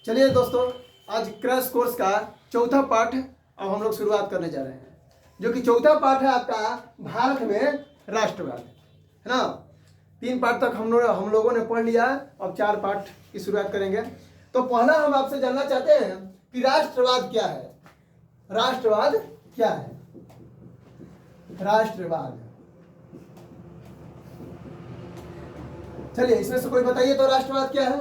चलिए दोस्तों, आज क्रैश कोर्स का चौथा पाठ अब हम लोग शुरुआत करने जा रहे हैं, जो कि चौथा पाठ है आपका भारत में राष्ट्रवाद, है ना। 3 पाठ तक हम लोगों ने पढ़ लिया, अब 4 पाठ की शुरुआत करेंगे। तो पहला हम आपसे जानना चाहते हैं कि राष्ट्रवाद क्या है। राष्ट्रवाद क्या है? राष्ट्रवाद, चलिए इसमें से कोई बताइए तो राष्ट्रवाद क्या है?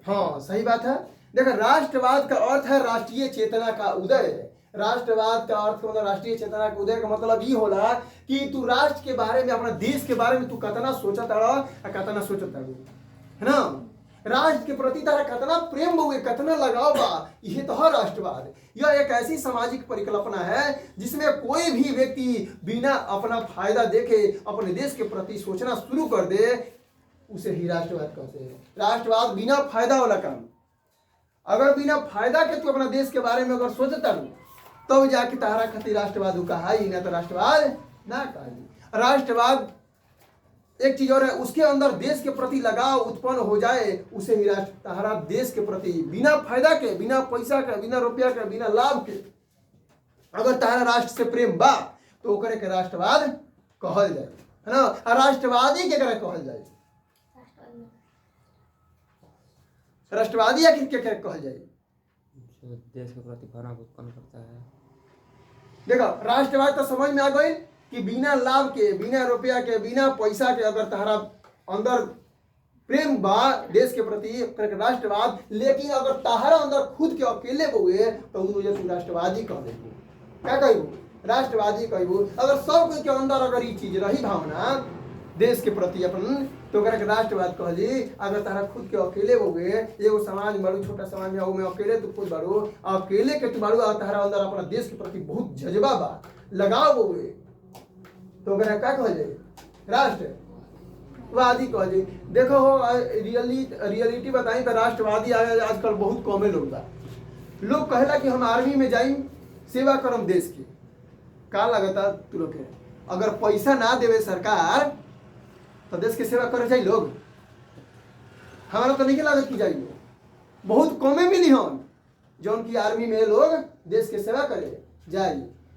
हाँ, सही बात है। देखो, राष्ट्रवाद का अर्थ है राष्ट्रीय चेतना का उदय। राष्ट्रवाद का अर्थ मतलब राष्ट्रीय चेतना का उदय का मतलब ये होला कि तू राष्ट्र के बारे में, अपना देश के बारे में तू कतना सोचता रहो, कतना सोचता है ना। राष्ट्र के प्रति तारा कतना प्रेम हुए, कतना लगाव बा, यह तो है राष्ट्रवाद। यह एक ऐसी सामाजिक परिकल्पना है जिसमें कोई भी व्यक्ति बिना अपना फायदा देखे अपने देश के प्रति सोचना शुरू कर दे, उसे ही राष्ट्रवाद कहते हैं। राष्ट्रवाद बिना फायदा वाला काम। अगर बिना फायदा के तू अपना देश के बारे में अगर सोचता हो तब जाके तारा खातिर राष्ट्रवाद कहा ही ना, तो राष्ट्रवाद ना कहा। राष्ट्रवाद एक चीज और है, उसके अंदर देश के प्रति लगाव उत्पन्न हो जाए, उसे ही राष्ट्र तारा देश के प्रति बिना फायदा के, बिना पैसा के, बिना रुपया के, बिना लाभ के अगर तारा राष्ट्र से प्रेम बा तो ओकरे के राष्ट्रवाद कहल जाए, है ना। राष्ट्रवादी के कहल जाए, राष्ट्रवादी आखिर क्या कहल जाए? जो देश के प्रति भावना उत्पन्न करता है। देखो, राष्ट्रवाद तो समझ में आ गई कि बिना लाभ के, बिना रुपया के, बिना पैसा के अगर तहरा अंदर प्रेम बा देश के प्रति, राष्ट्रवाद। लेकिन अगर तहरा अंदर खुद के अकेले हुए तो मुझे तू राष्ट्रवादी कह देबू। क्या कहबू? राष्ट्रवादी कहबू। अगर सब कोई के अंदर अगर ये चीज रही भावना देश के प्रति अपन, तो राष्ट्रवाद कह ली। अगर तारा खुद के अकेले हो गए, एगो समाज में बाड़ू, छोटा समाज में में अकेले तू खुद बाड़ू, अकेले के तू बाड़ू, तारा अंदर अपना देश के प्रति बहुत जज्बा बा, लगाव हो गए, तो क्या कहल जाए? राष्ट्रवादी कह जाए। देखो रियलिटी बताई तो राष्ट्रवादी आजकल बहुत कमे लोग बा। लोग कहेला कि हम आर्मी में जाई, सेवा करम देश की। का लगता तू लोग के? अगर पैसा ना देवे सरकार तो देश की सेवा करे जाए लोग? हमारा तो नहीं लागत की जाइए, बहुत कमे मिली हम जौन की आर्मी में लोग देश की सेवा करे जाए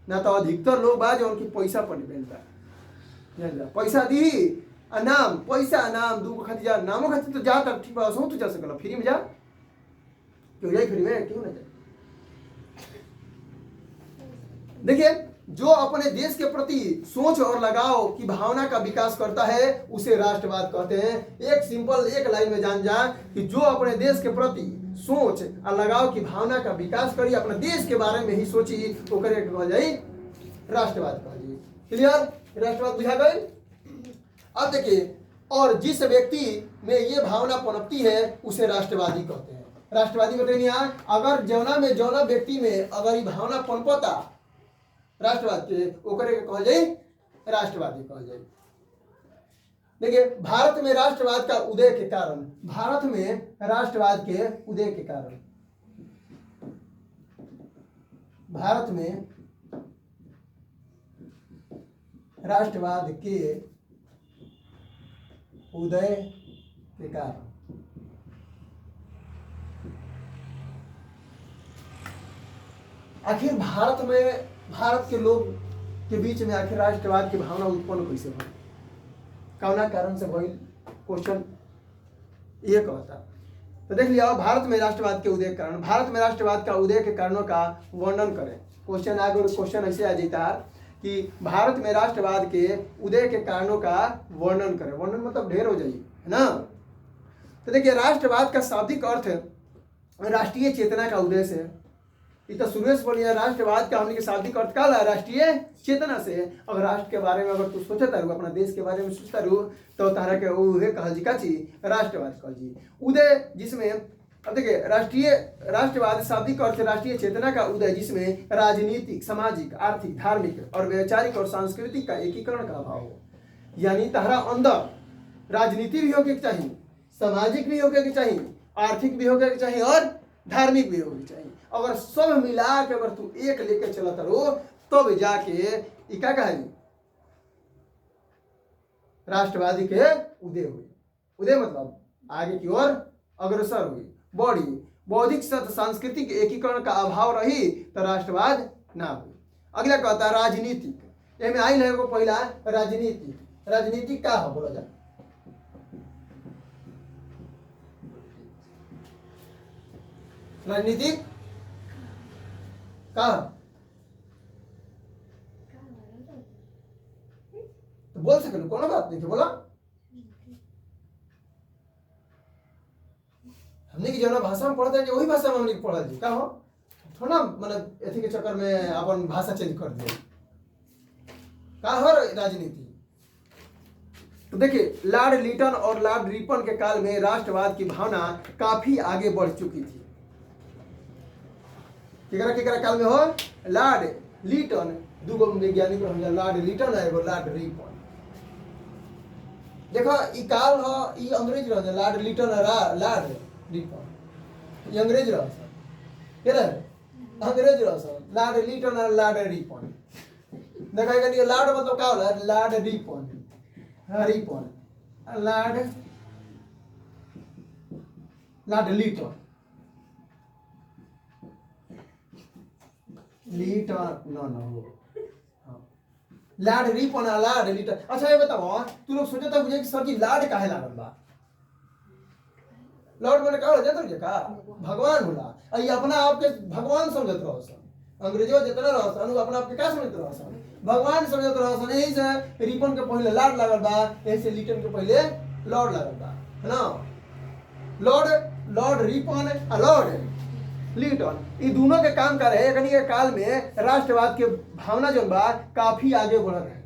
ना। तो अधिकतर लोग बा जौन की पैसा पर डिपेंड बा, पैसा दी नाम, पैसा नाम, 2 खातिर जा, नामों खातिर तो जा तब ठीक बा, तू जा सकल फ्री में जा, क्यों जाए फ्री में, क्यों ना जाए। देखिए, जो अपने देश के प्रति सोच और लगाव की भावना का विकास करता है उसे राष्ट्रवाद कहते हैं। एक सिंपल एक लाइन में जान जा कि जो अपने देश के प्रति सोच और लगाव की भावना का विकास करी, अपने देश के बारे में ही सोची, तो करे कहा जाए राष्ट्रवाद कहा जाए। क्लियर? राष्ट्रवाद बुझा गए। अब देखिए, और जिस व्यक्ति में ये भावना पनपती है उसे राष्ट्रवादी कहते हैं। राष्ट्रवादी कहते हैं अगर जौना व्यक्ति में अगर ये भावना पनपता राष्ट्रवाद के, ओकरे के कहल जाए राष्ट्रवादी कहल जाए। देखिए, भारत में राष्ट्रवाद का उदय के कारण, भारत में राष्ट्रवाद के उदय के कारण, भारत में राष्ट्रवाद के उदय के कारण आखिर भारत के लोग के बीच में आखिर राष्ट्रवाद की भावना उत्पन्न कैसे भई, कौना कारण से भई? क्वेश्चन ये कहता। तो देख लिया, भारत में राष्ट्रवाद के उदय के कारण, भारत में राष्ट्रवाद का उदय के कारणों का वर्णन करें। क्वेश्चन आगे, क्वेश्चन ऐसे आ जाता कि भारत में राष्ट्रवाद के उदय के कारणों का वर्णन करें। वर्णन मतलब ढेर हो जाइए, है ना। तो देखिए, राष्ट्रवाद का शाब्दिक अर्थ राष्ट्रीय चेतना का उदय से। ये तो शुरू से बोलिए, राष्ट्रवाद का हमने के शाब्दिक अर्थ का राष्ट्रीय चेतना से। अगर राष्ट्र के बारे में अगर तू सोचता रहू, अपना देश के बारे में सोचता रहू, तो तारा के उहे कहल जी का चीज राष्ट्रवाद कहल जी। उदय जिसमें, अब देखिए, राष्ट्रवाद शाब्दिक अर्थ राष्ट्रीय चेतना का उदय जिसमें राजनीतिक, सामाजिक, आर्थिक, धार्मिक और वैचारिक और सांस्कृतिक का एकीकरण का अभाव हो। यानी तारा अंदर राजनीति भी होके चाहिए, सामाजिक भी होके चाहिए, आर्थिक भी होके चाहिए और धार्मिक भी होगी चाहिए। अगर सब मिला के अगर तू एक लेके चलत रहो तब जाके ई का कही राष्ट्रवादी के उदय हुई। उदय मतलब आगे की ओर अग्रसर हुई, बढ़ी। बौद्धिक सांस्कृतिक एकीकरण का अभाव रही तो राष्ट्रवाद ना हुई। अगला कहता है राजनीतिक। एमे आई है को पहला राजनीतिक। राजनीतिक का हो बोला जा राजनीतिक का तो बोल सके कोनो बात नहीं बोला। हमने की जो भाषा में पढ़ते हैं वही भाषा में हमने पढ़ा जी का हो थोड़ा मतलब एथी के चक्कर में अपन भाषा चेंज कर दे का हो राजनीति। तो देखिए लॉर्ड लिटन और लॉर्ड रिपन के काल में राष्ट्रवाद की भावना काफी आगे बढ़ चुकी थी। केकरा काल में हो लॉर्ड लिटन दूगो वैज्ञानिक लॉर्ड लिटन है एगो लॉर्ड रिपन। देखो ई काल हो ई अंग्रेज रह लॉर्ड लिटन लॉर्ड रिपन। ये अंग्रेज रह के रहे अंग्रेज रह लॉर्ड लिटन और लॉर्ड रिपन। देखा ये लॉर्ड मतलब का होला lord Ripon Ripon lord Lytton Lytton no lord Ripon lord Lytton. अच्छा ये बताओ तू लोग सोचे तो मुझे कि सर जी लॉर्ड काहे लागल बा। लॉर्ड मैंने कहा जाता है का भगवान होला ये अपना आप के भगवान समझत रहो सन। अंग्रेजो जितना रहो सन अपना आप के का समझत रहो सन भगवान समझत रहो सन। यही से रिपन के पहले लॉर्ड लागल बा ऐसे लिटन के पहले लॉर्ड लागल बा है ना। लॉर्ड रिपन और लॉर्ड लिटन ये दोनों के काम कर रहे हैं। के काल में राष्ट्रवाद के भावना जो बा काफी आगे बढ़ रहे।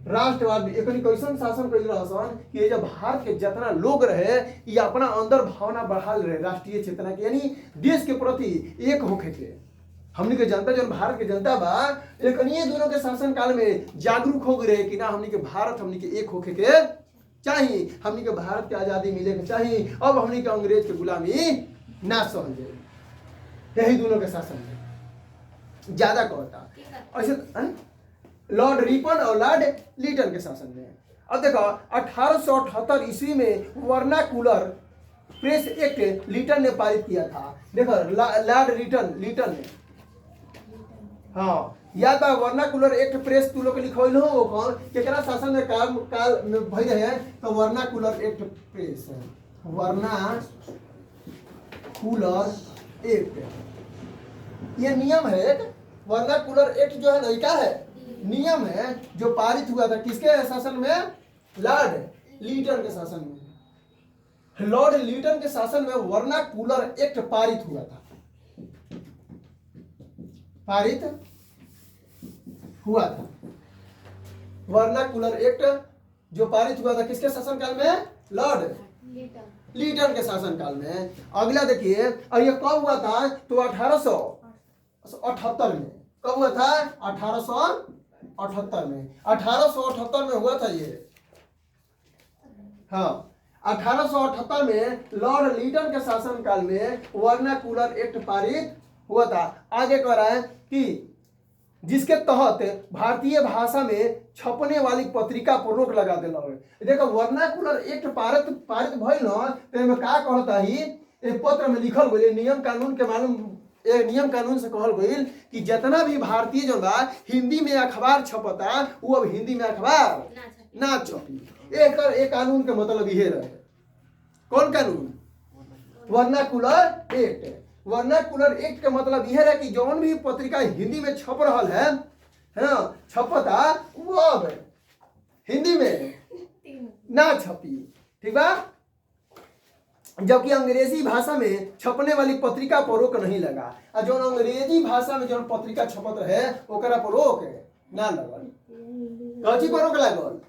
राष्ट्रवाद एकनी कैसन शासन कर रहसन कि ये जब भारत के जितना लोग रहे ये अपना अंदर भावना बढ़ाल रहे राष्ट्रीय चेतना के यानी देश के प्रति एक होके के। हमनी के जनता जो भारत के जनता बा एकनी दोनों के शासन काल में जागरूक हो गए कि ना हमनी के भारत हमनी के एक होके के चाहिए। हमनी के भारत के आजादी मिले के चाहिए। अब हमनी के अंग्रेज के गुलामी ना सहल जाए। यही दोनों के शासन में ज्यादा कहता ऐसे लॉर्ड रिपन और लॉर्ड लिटन के शासन में। अब देखो 1878 ईस्वी में वर्नाकुलर प्रेस एक्ट लिटन ने पारित किया था। देखो लॉर्ड लिटन ने हाँ या तो वर्नाकुलर एक्ट प्रेस तू लोग लिखल हो कौन केकरा शासन में काल में भई रहे तो vernacular act press vernacular act ये नियम है। वर्नाकुलर एक्ट जो है ना क्या है नियम है जो पारित हुआ था किसके शासन में लॉर्ड लिटन के शासन में। लॉर्ड लिटन के शासन में वर्नाकुलर एक्ट पारित हुआ था। पारित हुआ था वर्नाकुलर एक्ट जो पारित हुआ था किसके शासन काल में लॉर्ड लिटन के शासन काल में। अगला देखिए और ये कब हुआ था तो 1878 में। कब हुआ था 1878 में। 1878 में हुआ था ये हाँ 1878 में लॉर्ड लिटन के शासन काल में वर्नाकुलर एक्ट पारित हुआ था। आगे कह रहा है कि जिसके तहत भारतीय भाषा में छपने वाली पत्रिका पर रोक लगा दिला है। देखो वर्नाकुलर एक्ट पारित भइल न तो एमे का कहता ही ए पत्र में लिखल गइल नियम कानून के मालूम नियम कानून से कहल गइल कि जितना भी भारतीय जो बा हिंदी में अखबार छपता वो अब हिंदी में अखबार ना छपी। एक कानून के मतलब ये रहे। कौन कानून वर्नाकुलर एक्ट। वर्नाकुलर एक्ट का मतलब यह है कि जौन भी पत्रिका हिंदी में छप रहा है ना छपता वो अब हिंदी में ना छपी। ठीक बा। जबकि अंग्रेजी भाषा में छपने वाली पत्रिका पर रोक नहीं लगा और जो अंग्रेजी भाषा में जो पत्रिका छपत रहे ओकरा पर रोक ना लगल। कथी पर रोक लागल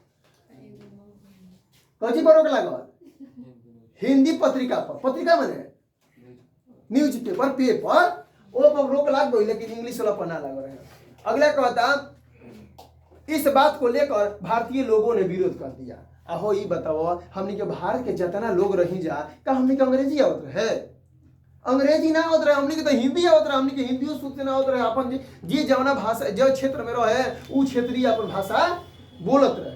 कथी पर रोक लागल हिंदी पत्रिका पर। पत्रिका माने न्यूज पेपर पेपर वो पर रोक लग गई लेकिन इंग्लिश वाला पर ना लग रहे। अगला कहता इस बात को लेकर भारतीय लोगों ने विरोध कर दिया। अहो ये बताओ हमने के भारत के जितना लोग रही जा का हमने के अंग्रेजी आवत है अंग्रेजी ना होत रहे, हमनी के तो हिंदी होत रहे, हमनी के हिंदियो शुद्ध से ना होत रहे, अपन जी जवना भाषा जो क्षेत्र में रहे उ क्षेत्रीय अपन भाषा बोलत रहे।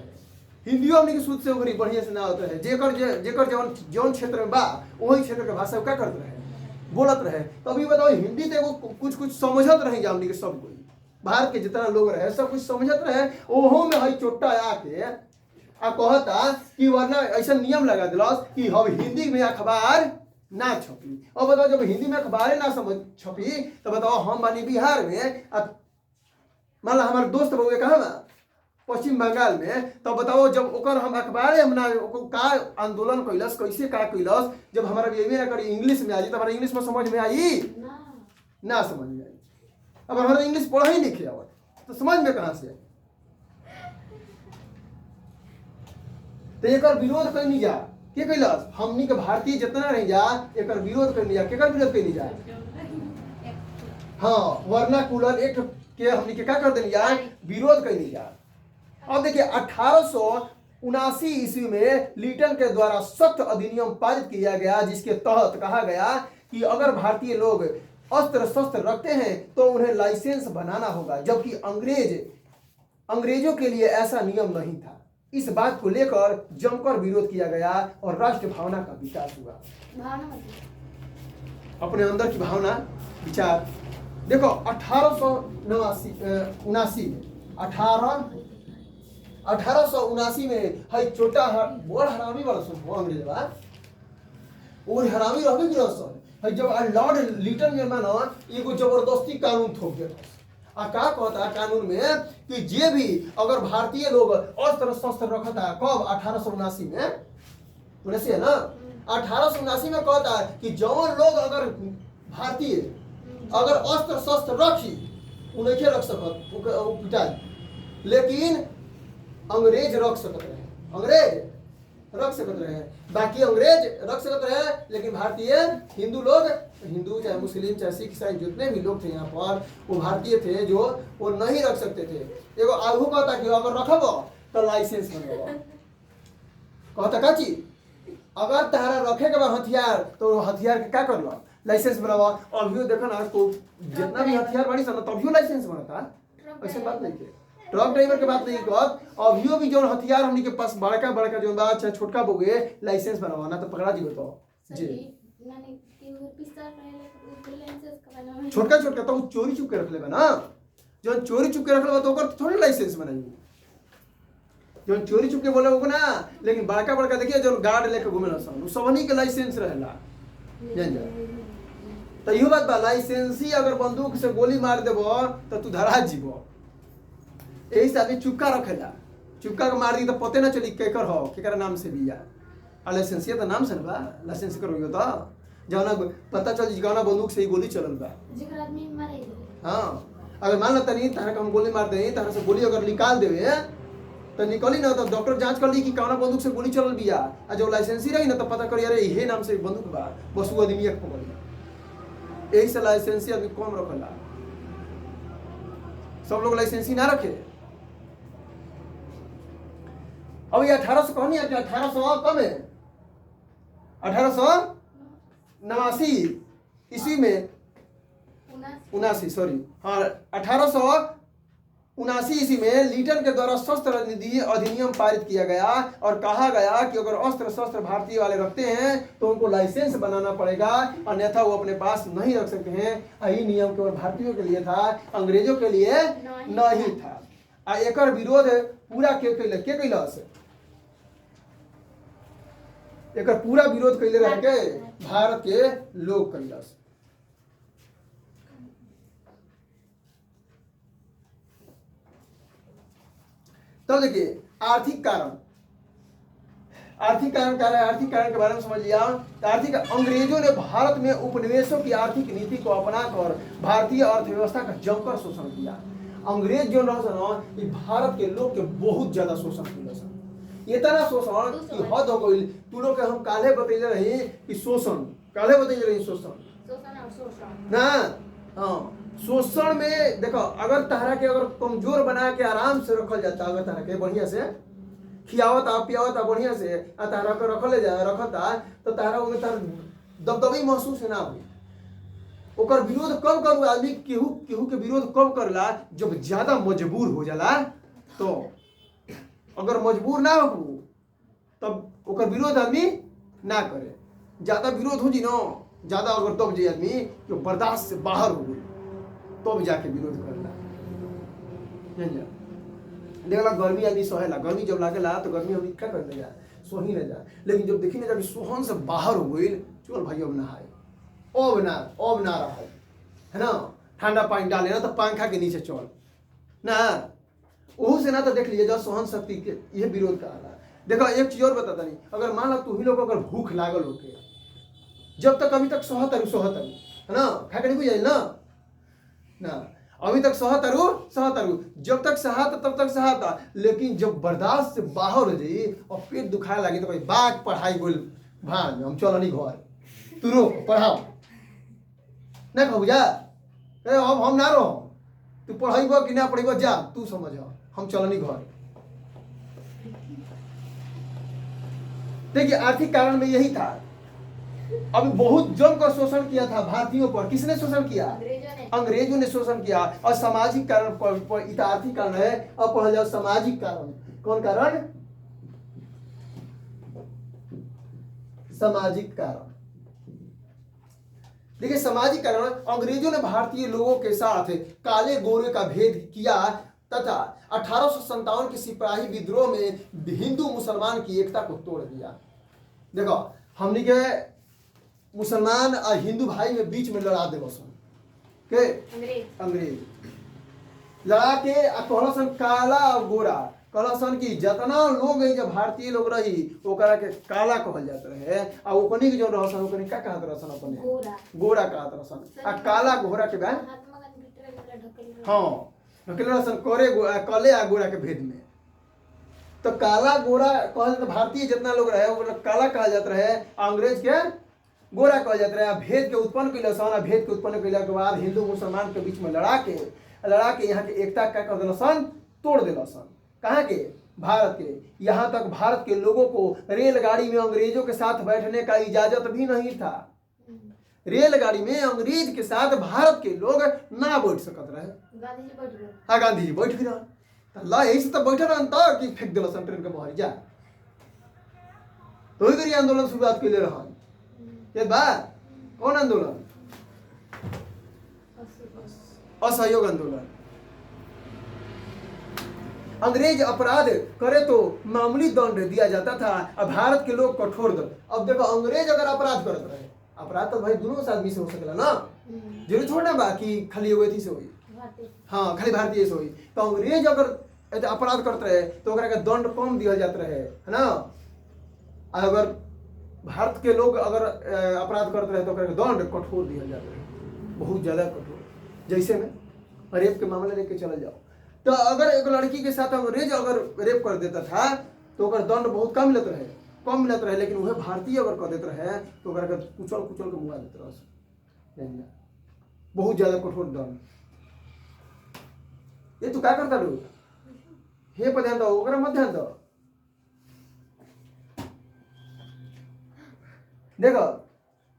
हिंदियो हमनी के शुद्ध से ओकरी बढ़िया से ना होत रहे, जेकर जौन क्षेत्र में बा वही क्षेत्र के भाषा का करत रहे, बोलत रहे। तो अभी बताओ हिंदी तो एगो कुछ समझत रहे हमनी के, सब कोई भारत के जितना लोग रहे सब कुछ समझत रहे। ओहो में हई चोट्टा आके आ कहता कि वरना ऐसा नियम लगा दिलस कि हम हिंदी में अखबार ना छपी। और बताओ जब हिंदी में अखबारें ना समझ छपी तो बताओ हम बानी बिहार में, मान ला हमारे दोस्त बउए कहा बा पश्चिम बंगाल में, तो बताओ जब ओकर हम अखबारें हम ना का आंदोलन कैलस, कैसे का कैलस, जब हमारा ये ना करी इंग्लिश में आ जाए तो हमारा इंग्लिश में समझ में आई ना समझ में आई। अब हमारा इंग्लिश पढ़ा ही लिखे आवत तो समझ में कहाँ से? तो एक विरोध कैनी जा के कैलस, हमनी के भारतीय जितना रह जा एक विरोध कैनी जा, केकर विरोध कैनी जा? हाँ, वर्नाकुलर एक्ट के हमनी के क्या कर देनी जा, विरोध कैनी जा। अब देखिए 1879 ईस्वी में लीटन के द्वारा सख्त अधिनियम पारित किया गया, जिसके तहत कहा गया कि अगर भारतीय लोग अस्त्र शस्त्र रखते हैं तो उन्हें लाइसेंस बनाना होगा, जबकि अंग्रेजों के लिए ऐसा नियम नहीं था। इस बात को लेकर जमकर विरोध किया गया और राष्ट्र भावना का विकास हुआ। अपने अंदर की भावना विचार देखो 1879 में हई छोटा बड़ हरामी वाला सुन अंग्रेज बा और हरामी रहबे कि रसन हई जब लॉर्ड लिटन में मानो एगो जबरदस्ती कानून थोप दे आ का कहता कानून में कि जे भी अगर भारतीय लोग अस्त्र शस्त्र रखता, कब 1879 में, 19 है ना, 1879 में कहता है कि जवान लोग अगर भारतीय अगर अस्त्र शस्त्र रखी उन्हें रख सकत पिटाई, लेकिन अंग्रेज रख सकते रहे, अंग्रेज रख सकते रहे, बाकी अंग्रेज रख सकते रहे, लेकिन भारतीय हिंदू लोग, हिंदू चाहे मुस्लिम चाहे सिख ईसाई जितने भी लोग थे यहाँ पर वो भारतीय थे जो वो नहीं रख सकते थे। एगो आगू कहता कि अगर रखब तो लाइसेंस बनेगा, कहता का चीज अगर तहरा रखे के बाद हथियार तो हथियार के क्या कर लो लाइसेंस बनावा। अभियो देखो ना तो जितना भी हथियार बड़ी सा तभियो लाइसेंस बनता, ऐसे बात नहीं है। ट्रक ड्राइवर के बात नहीं कहत, अभियो भी जो हथियार हमनी के पास बड़का बड़का जो बा चाहे छोटका बोगे लाइसेंस बनवाना तो पकड़ा जीव तो जी छोटका छोटका तो चोरी चुप के रख लेबा ना, जो चोरी चुप के रख लेबा तो ओकर थोड़ी लाइसेंस बनाई, जो चोरी चुप के बोले वो ना, लेकिन बड़का बड़का देखिए जो गार्ड लेके घूमेला सब सबनी के लाइसेंस रहेला जान जा। तो इहो बात बा लाइसेंसी अगर बंदूक से गोली मार देबो तो तू धरा जीवो, यही से आदमी चुपका रखेला, चुपका के मार दी तो पते ना चली केकर हो केकर नाम से बिया, आ लाइसेंसिया तो नाम से ना बा, लाइसेंस करोगे तो जौना पता चल जौना बंदूक से ही गोली चलल बा। हाँ, अगर मान लो तनी तारा हम गोली मार दे, तारा से गोली अगर निकाल देवे तो निकली ना तो डॉक्टर जांच कर ली कि कौना बंदूक से गोली चलल बिया, आ जो लाइसेंसी रही ना तो पता करी अरे इहे नाम से बंदूक बा, बस वो आदमी एक पकड़ी। यही से लाइसेंसी आदमी कम रखेला, सब लोग लाइसेंसी ना रखे। अब ये 1800 कहनी है कि 1800 कब है 1889 ईस्वी में 79 सॉरी हाँ 1879 ईस्वी में लीटन के द्वारा शस्त्र अधिनियम पारित किया गया और कहा गया कि अगर अस्त्र शस्त्र भारतीय वाले रखते हैं तो उनको लाइसेंस बनाना पड़ेगा, अन्यथा वो अपने पास नहीं रख सकते हैं। यही नियम केवल भारतीयों के लिए था, अंग्रेजों के लिए नहीं था। एकर विरोध पूरा के कैलस, एकर पूरा विरोध कैले रह के भारत के लोग कैलस। तो देखिए आर्थिक कारण क्या है, आर्थिक कारण के बारे में समझ लिया। आर्थिक अंग्रेजों ने भारत में उपनिवेशों की आर्थिक नीति को अपनाकर भारतीय अर्थव्यवस्था का जमकर शोषण किया। अंग्रेज जो रहे भारत के लोग के बहुत ज्यादा शोषण किया, इतना शोषण कि हद हो गई। तू लोग के हम काले बतैले रही कि शोषण काले बतैले रही शोषण ना, हाँ शोषण में देखो अगर तहरा के अगर कमजोर बना के आराम से रखल जाता, अगर तहरा के बढ़िया से खियावता पियावता बढ़िया से तहरा के रखल जा रखता तो तहरा उनमें तार दबदबी महसूस ना हुई। ओकर विरोध कब करू आदमी केहू केहू के विरोध कब करला जब ज्यादा मजबूर हो जाला। तो अगर मजबूर ना हो तब ओकर विरोध आदमी ना करे। ज्यादा विरोध हो जी ना, ज्यादा अगर तब जे आदमी जो बर्दाश्त से बाहर हो गई तब जाके विरोध करला। देखला गर्मी आदमी सहेला, गर्मी जब लागेला तो गर्मी आदमी क्या कर जा सोही न जा, लेकिन जब देखी ना जाके सोहन से बाहर हो गई, चल भाई अब नहाए, अब ना रहा है ना, ठंडा पानी डाले ना तो पंखा के नीचे चल ना, ओहू से ना तो देख लीजिए जब सोहन शक्ति के यह विरोध कहा। देखो एक चीज और बताता नहीं, अगर मान लो तू ही लोग अगर भूख लागल होके जब तक अभी तक सहतरू है ना, खा के नहीं बुझाई ना अभी तक सहतरू जब तक सहाता तब तक सहाता, लेकिन जब बर्दाश्त से बाहर हो जाई और पेट दुखाए लगे तो भाई बाग पढ़ाई बोल भाग हम चल नहीं घर, तू रो पढ़ाओ ना कहू जा, अब हम ना रहो, तू पढ़ेब कि ना पढ़ेब जा तू समझ, हम चलनी घर। देखिए आर्थिक कारण में यही था। अभी बहुत जमकर शोषण किया था भारतीयों पर, किसने शोषण किया? अंग्रेजों ने शोषण किया। और सामाजिक कारण पर आर्थिक कारण है, अब पढ़ा जाओ सामाजिक कारण। कौन कारण? सामाजिक कारण। देखिए सामाजिक कारण, अंग्रेजों ने भारतीय लोगों के साथ काले गोरे का भेद किया तथा 1857 के सिपाही विद्रोह में हिंदू मुसलमान की एकता को तोड़ दिया। देखो हमने के मुसलमान और हिंदू भाई में बीच में लड़ा दे के अंग्रेज लड़ा के कहलसन काला और गोरा, कहलसन की जितना लोग है जब भारतीय लोग रही ओकरा के काला कहल जात रहे, और ओकनी के जो रहसन ओकनी का कहत रहसन अपने गोरा कहत रहसन, आ काला गोरा के बाद हाँ ढकेलन कले आ गोरा के भेद में। तो काला गोरा कहल तो भारतीय जितना लोग रहे वो काला कहल जाता रहे, अंग्रेज के गोरा कहल जाता रहे। भेद के उत्पन्न कैल सन, भेद के उत्पन्न कैला के बाद हिंदू मुसलमान के बीच में लड़ा के यहाँ के एकता क्या कर दिल सन, तोड़ दिल सन। कहाँ के? भारत के। यहाँ तक भारत के लोगों को रेलगाड़ी में अंग्रेजों के साथ बैठने का इजाजत भी नहीं था। रेलगाड़ी में अंग्रेज के साथ भारत के लोग ना बैठ सकत रहे। हाँ गांधी जी बैठ भी रहा, यही से तो बैठे रहा कि फेंक दिल सन ट्रेन के बाहर जा। तो ही आंदोलन शुरुआत के लिए रहा ये बात। कौन आंदोलन? असहयोग आंदोलन। अंग्रेज अपराध करे तो मामूली दंड दिया जाता था, अब भारत के लोग कठोर दंड। अब देखो अंग्रेज अगर अपराध करते रहे, अपराध तो भाई दोनों आदमी से हो सकेला ना, जरूर छोड़ना बाकी खाली एगो से हुई, हाँ खाली भारतीय से हुई। तो अंग्रेज अगर अपराध करते रहे तो ओकरा के दंड कम दिया जाता रहे, है ना। अगर भारत के लोग अगर अपराध करते रहे तो ओकरा के दंड कठोर दिया जाता रहे, बहुत ज्यादा कठोर। जैसे में रेप के मामले लेके चला जाओ, तो अगर एक लड़की के साथ अंग्रेज अगर रेप कर देता था तो ओकर दंड बहुत कम मिलत रहे, लेकिन वह भारतीय अगर कर देते रहे तो ओकरा के कुचल के मुआ देते रहे, बहुत ज्यादा कठोर दंड। ये तू क्या करता लोग हे पर ध्यान दो, ओकरा मत ध्यान दो। देखो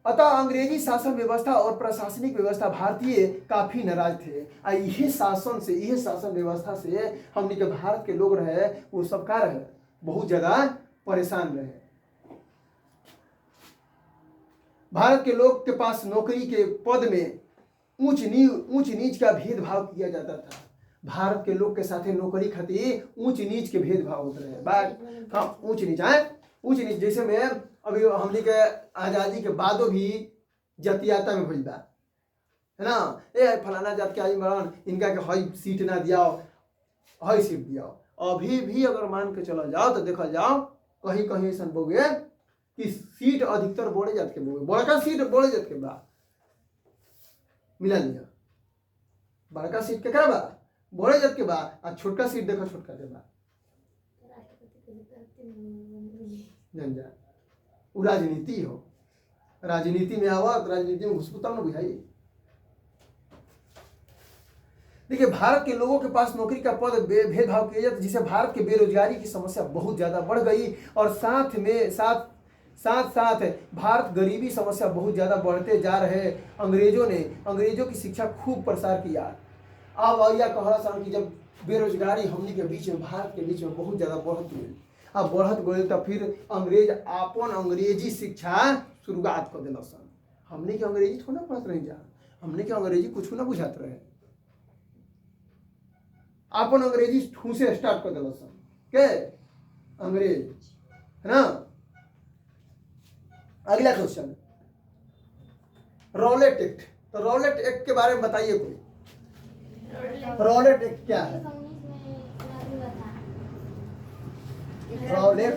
अतः अंग्रेजी शासन व्यवस्था और प्रशासनिक व्यवस्था भारतीय काफी नाराज थे। यही शासन व्यवस्था से हमने के भारत के लोग रहे वो सब का रहे, बहुत ज्यादा परेशान रहे। भारत के लोग के पास नौकरी के पद में ऊंच नीच का भेदभाव किया जाता था। भारत के लोग के साथ नौकरी खातिर ऊंच नीच के भेदभाव होते रहे। हाँ ऊंच नीच जैसे में अभी हमने के आजादी के बादो भी जातियाता में भइल बा, है ना। ए फलाना जात के आई मरण इनका के हई सीट ना दियाओ, हई सीट दियाओ। अभी भी अगर मान के चला जाओ तो देखा जाओ कहीं कहीं ऐसा बोगे कि सीट अधिकतर बोले जात के बोगे, बड़का सीट बोले जात के बा मिला लिया, बड़का सीट के क्या बा बोले जात के बा, आ छोटका सीट देखो छोटका के बा जन जा। वो राजनीति हो, राजनीति में आवा तो राजनीति में घुसपू तब ना बुझाई। देखिए भारत के लोगों के पास नौकरी का पद भेदभाव किया जाता, जिससे भारत के बेरोजगारी की समस्या बहुत ज्यादा बढ़ गई और साथ साथ साथ भारत गरीबी समस्या बहुत ज़्यादा बढ़ते जा रहे। अंग्रेजों की शिक्षा खूब प्रसार किया। अब यह कहला सन कि जब बेरोजगारी हमनी के बीच में, भारत के बीच में बहुत ज़्यादा बढ़त गई, अब बढ़त गई तो फिर अंग्रेज अपन अंग्रेजी शिक्षा शुरुआत कर दिल सन। हमने के अंग्रेजी थोड़ा पढ़त रही जा, हमने के अंग्रेजी कुछ ना बुझात रहे, अपन अंग्रेजी ठूसे स्टार्ट कर दिल सन के अंग्रेज, है ना। अगला क्वेश्चन, रॉलेट एक्ट। तो रॉलेट एक्ट के बारे में बताइए कोई। रॉलेट एक्ट क्या है? रॉलेट,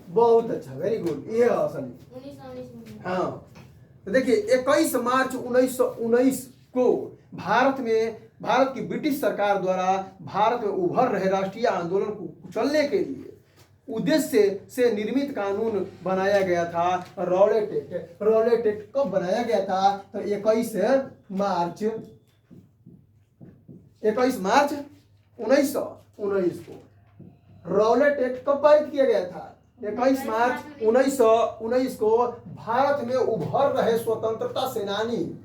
बहुत अच्छा, वेरी गुड, ये असल। हाँ, तो देखिए 21 मार्च 1919 को भारत की ब्रिटिश सरकार द्वारा भारत में उभर रहे राष्ट्रीय आंदोलन को कुचलने के लिए उद्देश्य से निर्मित कानून बनाया गया था रॉलेट एक्ट। रॉलेट एक्ट कब बनाया गया था? तो 21 मार्च 1919 को रॉलेट एक्ट कब पारित किया गया था? 21 मार्च 1919 को भारत में उभर रहे स्वतंत्रता सेनानी।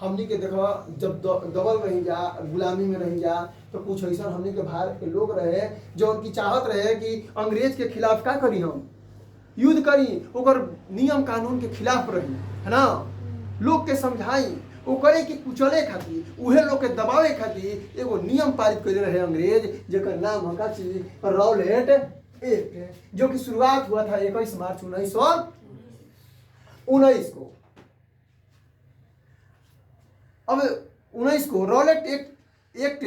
हमनी के देखो जब दबल रही जा, गुलामी में रही जा, तो कुछ ऐसा हमनी के भारत के लोग रहे जो उनकी चाहत रहे कि अंग्रेज के खिलाफ क्या करी, हम युद्ध करी, ओकर नियम कानून के खिलाफ रही, है ना। लोग के समझाई ओकरे की कुचले खातिर, उहे लोग के दबावे खातिर एगो नियम पारित कर रहे अंग्रेज, जेकर नाम हका चीज रॉलेट एक्ट, जो कि शुरुआत हुआ था 21 मार्च 1919 को। अब 19 को रॉलेट एक्ट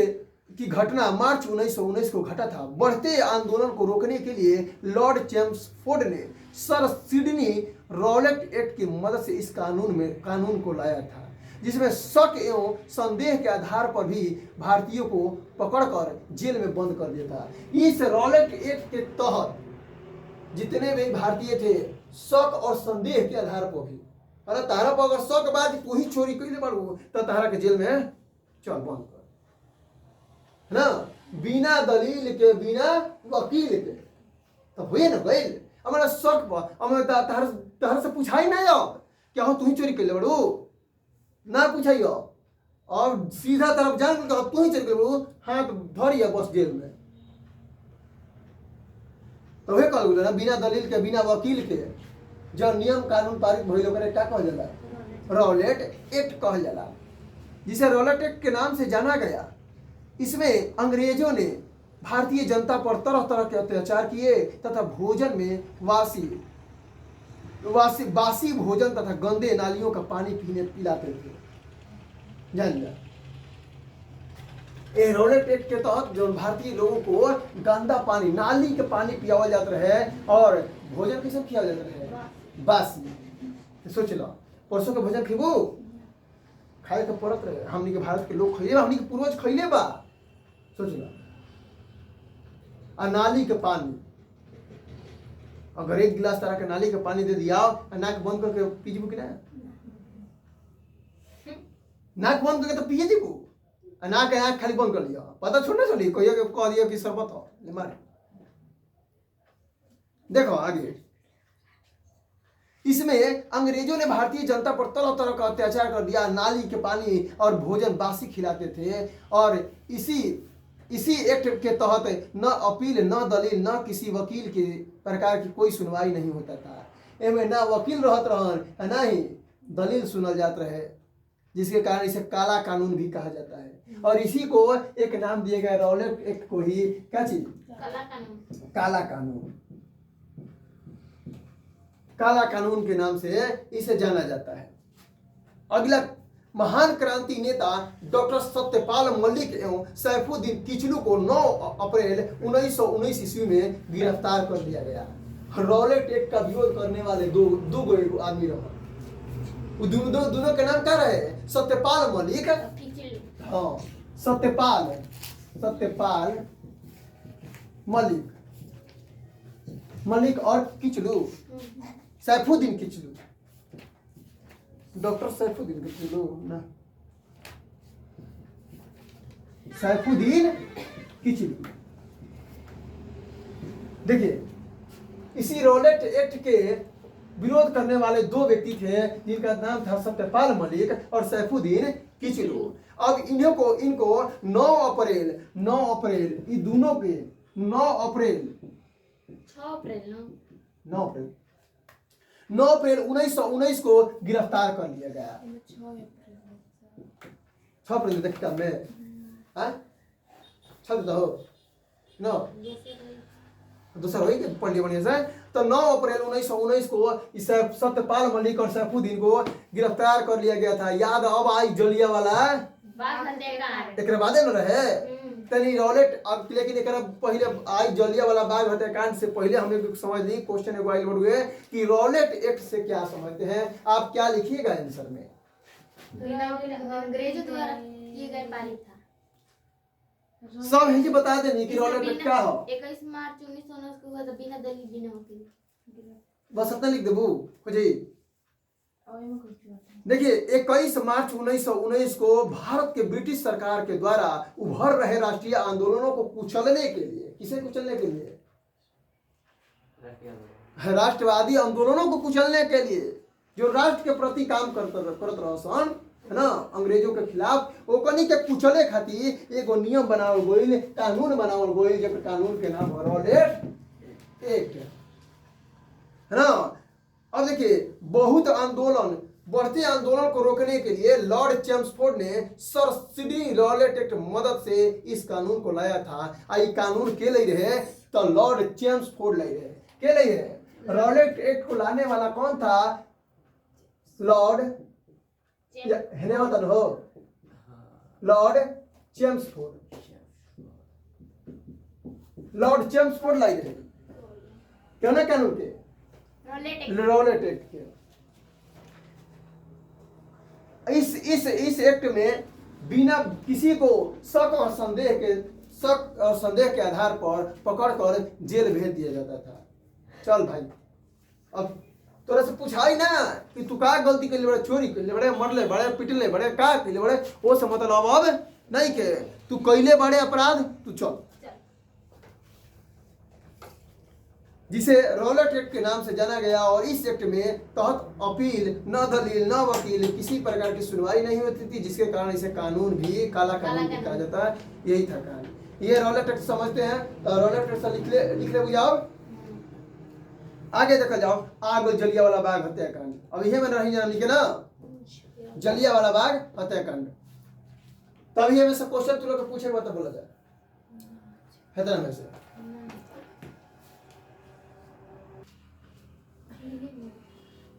की घटना मार्च 1919 को घटा था। बढ़ते आंदोलन को रोकने के लिए लॉर्ड चेम्सफोर्ड ने सर सिडनी रॉलेट एक्ट की मदद से इस कानून को लाया था, जिसमें शक एवं संदेह के आधार पर भी भारतीयों को पकड़कर जेल में बंद कर दिया था। इस रॉलेट एक्ट के तहत जितने भी भारतीय थे, शक और संदेह के आधार पर भी, अरे तारा पर अगर शक बा कि तू ही चोरी कैले बाड़ू, तो तारा के जेल में चल बंद कर, है ना, बिना दलील के, बिना वकील के, तो हुए ना गइल। हमारा शक बा, हमें तारा से पूछाई नहीं हो क्या हो तू ही चोरी कैले बाड़ू, ना पूछाई हो, और सीधा तरफ जान के तू ही चोरी कैले बाड़ू, हाथ धरिया बस जेल में। तो वही कहल ना, बिना दलील के, बिना वकील के जो नियम कानून पारित भइल ओकरे क्या कहल जाला? रॉलेट एक्ट कहल जाला, जिसे रॉलेट एक्ट के नाम से जाना गया। इसमें अंग्रेजों ने भारतीय जनता पर तरह तरह के अत्याचार किए तथा भोजन में बासी भोजन तथा गंदे नालियों का पानी पिलाते थे। जान लिया, ये रॉलेट एक्ट के तहत जो भारतीय लोगों को गंदा पानी, नाली के पानी पियावल जाता रहे, और भोजन कैसे खिया जाता रहे? बासी। सोच लो, परसों के भोजन खिबू खाए के पड़त रहे, हमनी के भारत के लोग खइले बा, हमनी के पूर्वज खइले बा। सोच लो, नाली के पानी, अगर एक गिलास तरह के नाली के पानी दे दिया, नाक बंद करके पीजबू कि ना? नाक बंद करके तो पिए जीबू, नाक खाली बंद कर लिया, पता छोड़ना चलिए कोई कह दिया कि शरबत हो ले मारे। देखो आगे, इसमें अंग्रेजों ने भारतीय जनता पर तरह तरह का अत्याचार कर दिया, नाली के पानी और भोजन बासी खिलाते थे, और इसी एक्ट के तहत न अपील, न दलील, न किसी वकील के प्रकार की कोई सुनवाई नहीं होता था। एमे ना वकील रहत रहन, ना ही दलील सुनल जात रहे, जिसके कारण इसे काला कानून भी कहा जाता है। और इसी को एक नाम दिया गया रॉलेट एक्ट को ही, क्या चीज? काला कानून। काला कानून के नाम से इसे जाना जाता है। अगला, महान क्रांति नेता डॉक्टर सत्यपाल मलिक एवं सैफुद्दीन किचलू को 9 अप्रैल 1919 ईस्वी में गिरफ्तार कर लिया गया। रॉलेट एक्ट का विरोध करने वाले दो आदमी रहे, दोनों के नाम क्या रहे? सत्यपाल मलिक, हाँ, सत्यपाल मलिक और किचलू, सैफुद्दीन किचलू, डॉक्टर सैफुद्दीन किचलू ना, सैफुद्दीन किचलू। देखिए इसी रॉलेट एक्ट के विरोध करने वाले दो व्यक्ति थे जिनका नाम था सत्यपाल मलिक और सैफुद्दीन किचलू। अब इनको 9 अप्रैल ये दोनों के 9 अप्रैल 1919 को गिरफ्तार कर लिया गया। 6 अप्रैल देखता मैं हो न दूसरा वही पढ़ लिया बढ़िया से। तो 9 अप्रैल 1919 को इस सत्यपाल मलिक और सैफुद्दीन को गिरफ्तार कर लिया गया था। याद अब आई जलियांवाला बाग हत्याकांड एक बादे न रहे तनी रॉलेट। अब लेकिन एक पहले आई जलियांवाला बाग हत्याकांड से पहले हम लोग समझ ली क्वेश्चन एगो आई हुए कि रॉलेट एक्ट से क्या समझते हैं। आप क्या लिखिएगा आंसर में? अंग्रेजों द्वारा किए गए पारित था। सब है कि बता देनी कि रॉलेट एक्ट क्या हो। 21 मार्च 1919 को हुआ था बिना दलील बिना वकील। बस इतना लिख देबू हो जी। देखिए 21 मार्च 1919 को भारत के ब्रिटिश सरकार के द्वारा उभर रहे राष्ट्रीय आंदोलनों को कुचलने के लिए, किसे कुचलने के लिए? राष्ट्रवादी आंदोलनों को कुचलने के लिए जो राष्ट्र के प्रति काम करत रहो सन है ना अंग्रेजों के खिलाफ ओकनी के कुचले खातिर एगो नियम बनावल गइल, कानून बनावल गइल जेकर कानून के नाम रॉलेट एक्ट है ना। अब देखिए बहुत आंदोलन बढ़ते आंदोलन को रोकने के लिए लॉर्ड चेम्सफोर्ड ने सर सिडनी रॉलेट एक्ट मदद से इस कानून को लाया था। आई कानून के ले रहे तो लॉर्ड चेम्सफोर्ड ले रहे के ले रहे रॉलेट एक्ट को लाने वाला कौन था? लॉर्ड हो लॉर्ड चेम्सफोर्ड। लॉर्ड चेम्सफोर्ड लाई रहे क्यों ना कानून के रॉलेट एक्ट के। इस एक्ट में बिना किसी को शक और संदेह के आधार पर पकड़कर जेल भेज दिया जाता था। चल भाई अब तोरा से पूछाई ना कि तू का गलती कर ले बड़े, चोरी कर ले बड़े, मरले बड़े, पिटले बड़े, का कर ले बड़े, वो से मतलब अब नहीं के तू कैले बड़े अपराध तू चल। जिसे रॉलेट एक्ट के नाम से जाना गया और इस एक्ट में तहत अपील न दलील न वकील किसी प्रकार की सुनवाई नहीं होती थी, जिसके कारण इसे कानून भी काला कानून भी कहा जाता है। यही था कहानी। ये रॉलेट एक्ट समझते हैं तो रॉलेट एक्ट से लिख ले जाओ। आगे देखा जाओ आग जलियांवाला बाग हत्याकांड। अब यही में नहीं जाना लिखे ना जलियांवाला बाग हत्याकांड। तब ये में से क्वेश्चन तुम लोग पूछेगा तब बोला जाए है तो में से।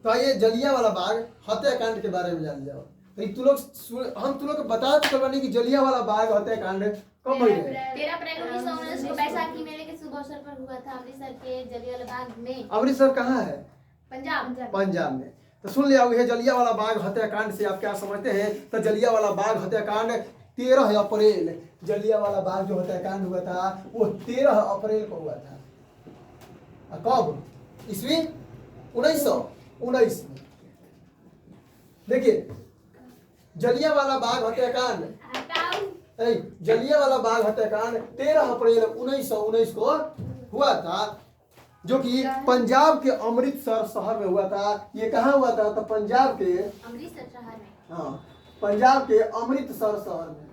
तो ये जलियांवाला बाग हत्याकांड के बारे में जान जाओ। तो हम तुम लोग को बता चुके बानी कि जलियांवाला बाग हत्याकांड कब हुई है? 13 अप्रैल 1919 को बैसाखी मेले के शुभ अवसर पर हुआ था अमृतसर के जलियांवाला बाग में। अमृतसर कहाँ है? पंजाब में। तो सुन लिया ये जलियांवाला बाग हत्याकांड से आप क्या समझते हैं? तो जलियांवाला बाग हत्याकांड 13 अप्रैल जलियांवाला बाग जो हत्याकांड हुआ था वो 13 अप्रैल को हुआ था। कब? ईस्वी 1919 में। देखिए जलियांवाला बाग हत्याकांड जलियांवाला बाग हत्याकांड 13 अप्रैल 1919 को हुआ था जो कि पंजाब के अमृतसर शहर में हुआ था। ये कहाँ हुआ था? तो पंजाब के अमृतसर शहर में। हाँ पंजाब के अमृतसर शहर में।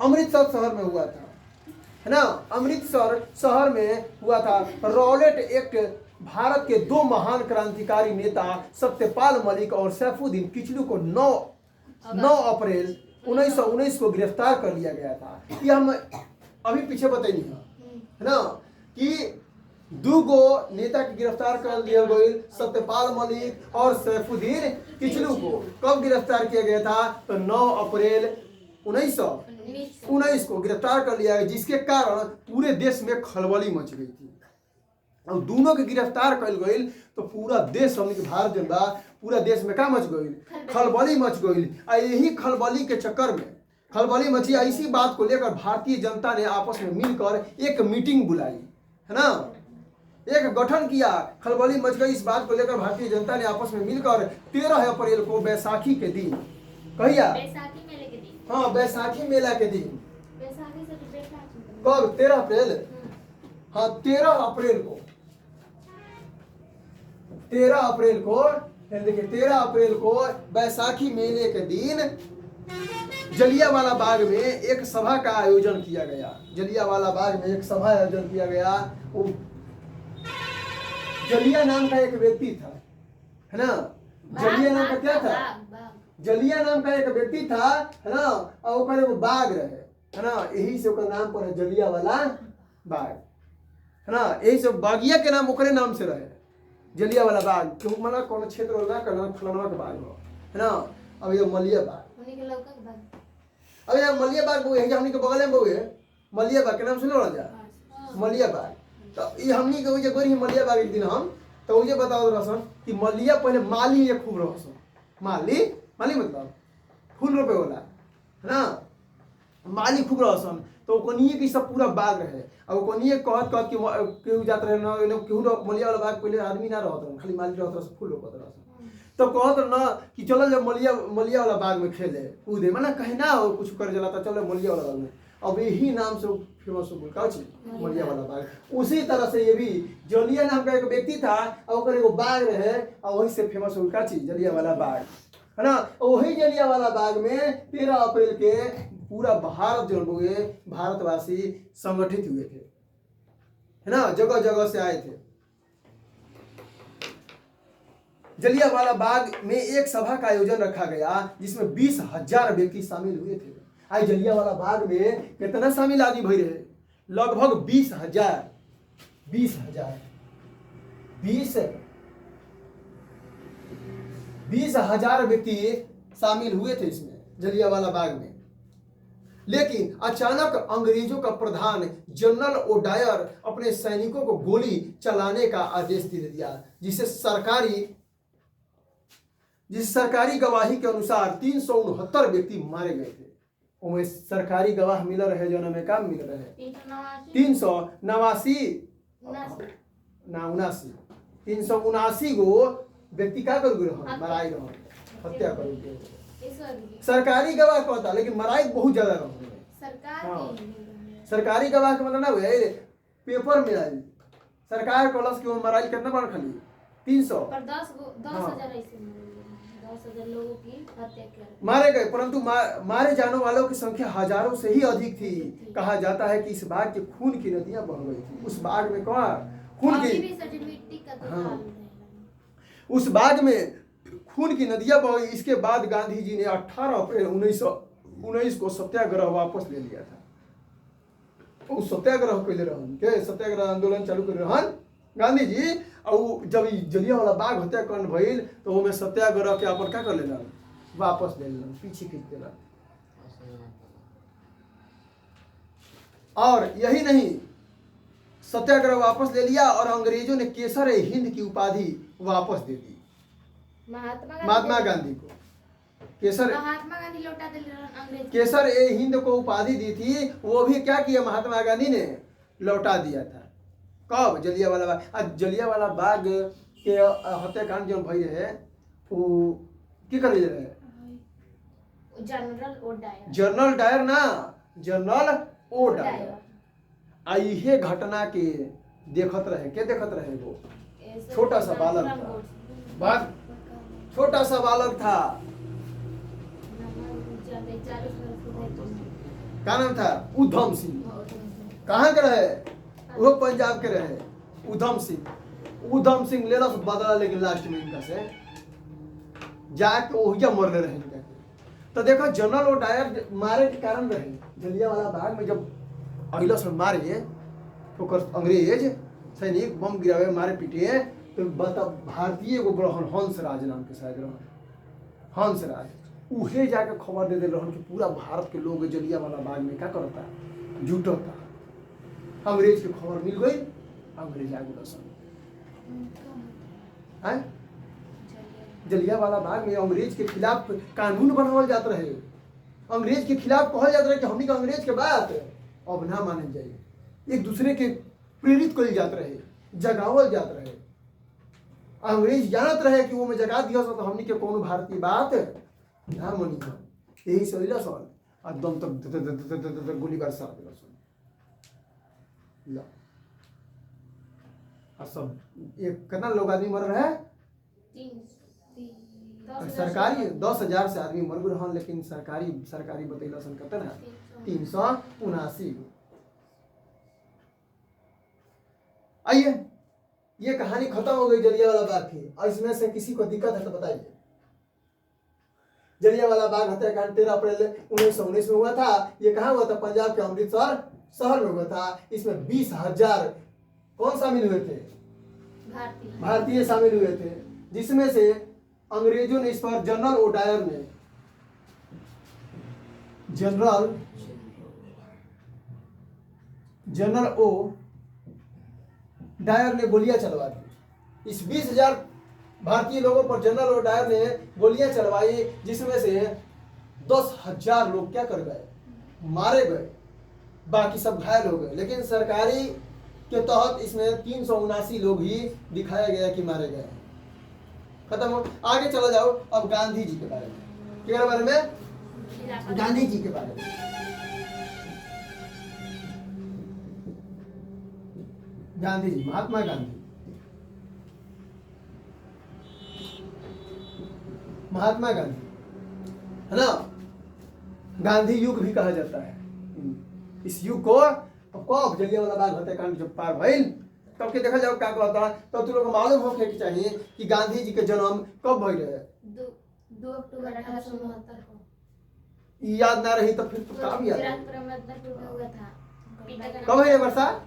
अमृतसर शहर में हुआ था है ना। अमृतसर शहर में हुआ था। रॉलेट एक्ट भारत के दो महान क्रांतिकारी नेता सत्यपाल मलिक और सैफुद्दीन किचलू को 9 अप्रैल 1919 को गिरफ्तार कर लिया गया था। ये हम अभी पीछे बताइए है ना कि दो गो नेता की गिरफ्तार कर लिया गई, सत्यपाल मलिक और सैफुद्दीन किचलू को। कब गिरफ्तार किया गया था? तो 9 अप्रैल 1919 को गिरफ्तार कर लिया गया, जिसके कारण पूरे देश में खलबली मच गई थी। और दोनों के गिरफ्तार कर गई तो पूरा देश हमने के भारत जनता पूरा देश में क्या मच गई? खलबली मच गई। यही खलबली के चक्कर में खलबली मची। इसी बात को लेकर भारतीय जनता ने आपस में मिलकर एक मीटिंग बुलाई है ना, एक गठन किया। खलबली मच गई, इस बात को लेकर भारतीय जनता ने आपस में मिलकर 13 अप्रैल को बैसाखी के दिन कहिया बैसाखी मेले के दिन। हाँ बैसाखी मेला के दिन कब? 13 अप्रैल। हाँ 13 अप्रैल को, 13 अप्रैल को देखिए 13 अप्रैल को बैसाखी मेले के दिन जलियांवाला बाग में एक सभा का आयोजन किया गया। जलियांवाला बाग में एक सभा आयोजन किया गया। वो जलिया नाम का एक व्यक्ति था, है ना? जलिया नाम का क्या था? जलिया नाम का एक व्यक्ति था, है ना? और ओकर एगो बाग रहे, है ना? यही से ओकर नाम पर है जलियांवाला बाग, है ना? यही से बागिया के नाम ओकरे नाम से रहे, जलियांवाला बाग। क्यों मना कौन क्षेत्र होला का नाम फलाना के बाग हो, है ना? अब ये मलिया बाग, उन्हीं के लौका के बाग। अब ये मलिया बाग वो है हमनी के बगल में बहुए मलिया बाग के नाम सुनो ना जा, मलिया बाग। तो ये हमनी के वजह गोरी मलिया बाग एक दिन हम तो मुझे बताओ रसन कि मलिया पहले माली ये खूब रहसन, माली माली मतलब फूल रोपे वाला, है ना? माली खूब रहसन। तो कोनिए की सब पूरा बाग रहे। अब कोनिए कहत कहत कि केहू जात रहे ना, केहू मलिया वाला बाग पहले आदमी ना रहत, खाली माली रहत रह, फूल रोपत रहसन। तो कहत ना कि चलो जब मलिया वाला बाग में खेले कूदे, माना कहे ना हो कुछ कर जला तो चलो मलिया वाला बाग में। अब यही नाम से फेमस हो गया मलिया वाला बाग। उसी तरह से ये भी जलिया नाम का एक व्यक्ति था और ओकर एगो बाग रहे और वही से फेमस हो गया जलिया वाला बाग, है ना? वही जलिया वाला बाग में 13 अप्रैल के पूरा भारत जो हुए भारतवासी संगठित हुए थे, है ना? जगह जगह से आए थे। जलियांवाला बाग में एक सभा का आयोजन रखा गया जिसमें 20,000 व्यक्ति शामिल हुए थे। आज जलियांवाला बाग में कितना शामिल आदमी भई रहे? लगभग 20,000 20,000 व्यक्ति शामिल हुए थे इसमें जलियांवाला बाग में। लेकिन अचानक अंग्रेजों का प्रधान जनरल ओडायर अपने सैनिकों को गोली चलाने का आदेश दे दिया, जिसे सरकारी गवाही के अनुसार 369 व्यक्ति मारे गए थे। उनमें सरकारी गवाह मिल रहे जो में काम मिल रहे 379 गो व्यक्ति का कर मराई रहो, हत्या करोगे। सरकारी गवाह कहता लेकिन मराई बहुत ज्यादा रहो। सरकारी गवाह के मतलब ना हुए पेपर में आई सरकार कॉलेज की मराई कितना बार खाली 300 पर 10,000 ऐसे 10,000 लोगों की हत्या कर मारे गए, परंतु मारे जाने वालों की संख्या हजारों से ही अधिक थी। कहा जाता है कि इस बाग के खून की नदियां बह गई थी। उस बाग में कहा खून की मिट्टी का तो हाल है। उस बाग में खून की नदियां बह गई। इसके बाद गांधी जी ने 18 अप्रैल 1919 को सत्याग्रह वापस ले लिया था। उस सत्याग्रह के लिए रहन के सत्याग्रह आंदोलन चालू कर रहन गांधी जी। और जब जलियांवाला बाग हत्याकांड भइल तो वो में सत्याग्रह के अपन क्या कर लेना वापस ले लेना, पीछे खींच देना। और यही नहीं, सत्याग्रह वापस ले लिया और अंग्रेजों ने केसर ए हिंद की उपाधि वापस दे दी महात्मा गांधी को। महात्मा गांधी लौटा दे अंग्रेज केसर ए हिंद को उपाधि दी थी, वो भी क्या किया महात्मा गांधी ने लौटा दिया था। कब? जलियांवाला बाग। आज जलियांवाला बाग के हत्याकांड जो भई है वो की कर रहे जनरल डायर ना जनरल ओ डायर आई है घटना के देखत रहे के देखत रहे वो छोटा सा बालक था। छोटा सा बालक था, क्या नाम था? उधम सिंह। कहाँ के रहे? वो पंजाब के रहे। उधम सिंह ले लो बदला, लेकिन लास्ट में इनका से जाके ओहिया मरने रहे इनका। तो देखो जनरल और डायर मारे के कारण रहे जलियांवाला बाग में। जब अगला से मारे तो अंग्रेज सैनिक बम गिरावे मारे पीटे तो बता भारतीय को ग्रहण हंसराज नाम के शायद रहन हंसराज उहे जाके खबर दे दे रहन कि पूरा भारत के लोग जलियांवाला बाग में क्या करता जुटता। अंग्रेज की खबर मिल गई, अंग्रेज आगे दसन जलियांवाला बाग में अंग्रेज के खिलाफ कानून बनावल जात रहे। अंग्रेज के खिलाफ कहल जात रहे कि हमनी का अंग्रेज के बात अब ना माने जाए। एक दूसरे के प्रेरित कल जात रहे, जगावल जात रहे। अंग्रेज जानत रहे कि वो में जगा दिया तो हमनी के कोनो भारतीय बात ना मानी। यही सलीला सन एकदम तक गोली बरसा दिला सन। लो और सब ये कितना लोग आदमी मर रहे हैं सरकारी 10,000 से आदमी मर गए हन, लेकिन सरकारी बतैला सन कितना 379। आइए ये कहानी खत्म हो गई जलियांवाला बाग की। और इसमें से किसी को दिक्कत है तो बताइए। जलियांवाला बाग हत्याकांड 13 अप्रैल 1919 में हुआ था। ये कहाँ हुआ था? पंजाब के अमृतसर शहर में हुआ था। इसमें 20,000 कौन शामिल हुए थे? भारतीय शामिल हुए थे, जिसमें से अंग्रेजों ने इस पर जनरल ओ डायर ने गोलियां चलवा दी। इस 20,000 भारतीय लोगों पर जनरल ओ डायर ने गोलियां चलवाई, जिसमें से 10,000 लोग क्या कर गए? मारे गए, बाकी सब घायल हो गए। लेकिन सरकारी के तहत इसमें 379 लोग ही दिखाया गया कि मारे गए। खत्म हो। आगे चला जाओ अब गांधी जी के बारे में। के बारे में? गांधी जी के बारे में। गांधी जी, महात्मा गांधी है ना। गांधी युग भी कहा जाता है इस युग को। कब जलियांवाला बाग हत्याकांड जब पार भइल तब के देखा जाओ क्या कहता है। तो तुम लोग को मालूम होने की चाहिए कि गांधी जी के जन्म कब भइल है? 2 अक्टूबर 1869 को। याद ना रही तो फिर तो काम याद है। हुआ था। कब है ये वर्षा?